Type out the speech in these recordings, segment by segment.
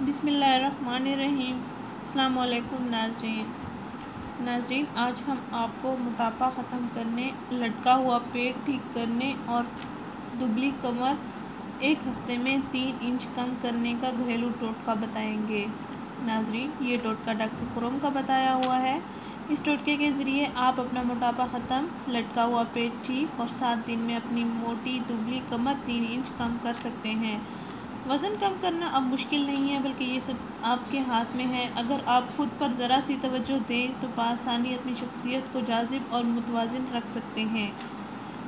बिस्मिल्लाहिर्रहमानिर्रहीम। अस्सलाम वालेकुम नाज़रीन, आज हम आपको मोटापा ख़त्म करने, लटका हुआ पेट ठीक करने और दुबली कमर 1 हफ्ते में 3 इंच कम करने का घरेलू टोटका बताएंगे। नाज़रीन, ये टोटका डॉक्टर खुरम का बताया हुआ है। इस टोटके के ज़रिए आप अपना मोटापा ख़त्म, लटका हुआ पेट ठीक और 7 दिन में अपनी मोटी दुबली कमर 3 इंच कम कर सकते हैं। वज़न कम करना अब मुश्किल नहीं है, बल्कि ये सब आपके हाथ में है। अगर आप खुद पर ज़रा सी तवज्जो दें तो बआसानी अपनी शख्सियत को जाज़िब और मुतवाज़िन रख सकते हैं।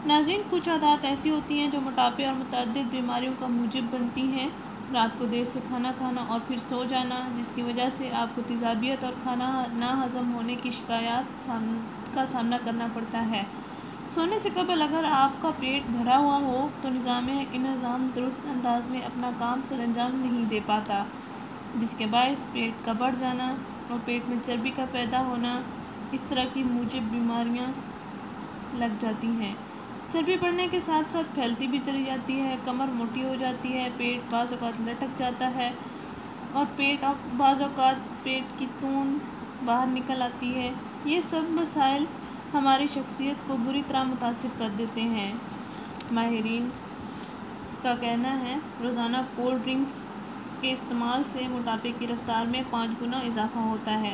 नाज़रीन, कुछ आदत ऐसी होती हैं जो मोटापे और मुतअद्दिद बीमारियों का मूजिब बनती हैं। रात को देर से खाना खाना और फिर सो जाना, जिसकी वजह से आपको तेज़ाबियत और खाना ना हज़म होने की शिकायत का सामना करना पड़ता है। सोने से कबल अगर आपका पेट भरा हुआ हो तो निज़ाम दुरुस्त अंदाज में अपना काम सरअंजाम नहीं दे पाता, जिसके बायस पेट का बढ़ जाना और पेट में चर्बी का पैदा होना, इस तरह की मूजिब बीमारियां लग जाती हैं। चर्बी बढ़ने के साथ साथ फैलती भी चली जाती है, कमर मोटी हो जाती है, पेट बाज़ औक़ात लटक जाता है और बाज़ औक़ात पेट की तून बाहर निकल आती है। ये सब मसाइल हमारी शख्सियत को बुरी तरह मुतासिर कर देते हैं। माहिरीन का कहना है रोज़ाना कोल्ड ड्रिंक्स के इस्तेमाल से मोटापे की रफ्तार में 5 गुना इजाफा होता है,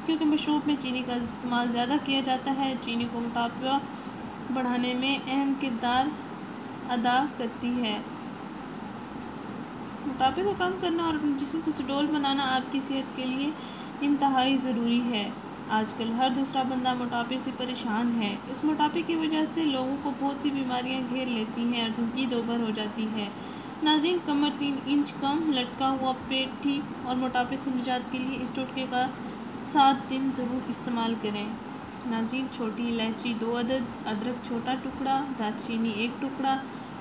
क्योंकि मशरूब में चीनी का इस्तेमाल ज़्यादा किया जाता है। चीनी को मोटापा बढ़ाने में अहम किरदार अदा करती है। मोटापे को कम करना और अपने जिस्म को सुडौल बनाना आपकी सेहत के लिए इंतहाई ज़रूरी है। आजकल हर दूसरा बंदा मोटापे से परेशान है। इस मोटापे की वजह से लोगों को बहुत सी बीमारियां घेर लेती हैं और ज़िंदगी दोभर हो जाती है। नाज़रीन, कमर 3 इंच कम, लटका हुआ पेट ठीक और मोटापे से निजात के लिए इस टोटके का 7 दिन ज़रूर इस्तेमाल करें। नाज़रीन, छोटी इलायची 2 अदद, अदरक छोटा टुकड़ा, दालचीनी 1 टुकड़ा,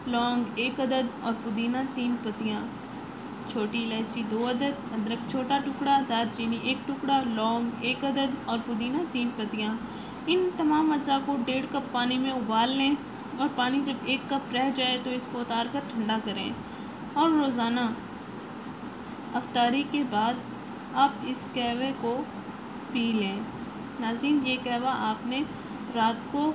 लौंग 1 अदद और पुदीना 3 पत्तियाँ। छोटी इलायची 2 अदद, अदरक छोटा टुकड़ा, दालचीनी 1 टुकड़ा, लौंग 1 अदद और पुदीना 3 पत्तियाँ। इन तमाम अज्जा को 1.5 कप पानी में उबाल लें और पानी जब 1 कप रह जाए तो इसको उतार कर ठंडा करें और रोज़ाना अफ्तारी के बाद आप इस कहवे को पी लें। नाज़रीन, ये कहवा आपने रात को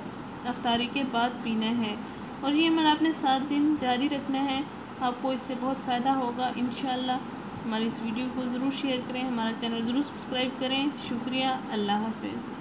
अफ्तारी के बाद पीना है और ये अमल आपने 7 दिन जारी रखना है। आपको इससे बहुत फ़ायदा होगा इंशाअल्लाह। हमारी इस वीडियो को ज़रूर शेयर करें, हमारा चैनल ज़रूर सब्सक्राइब करें। शुक्रिया। अल्लाह हाफ़िज़।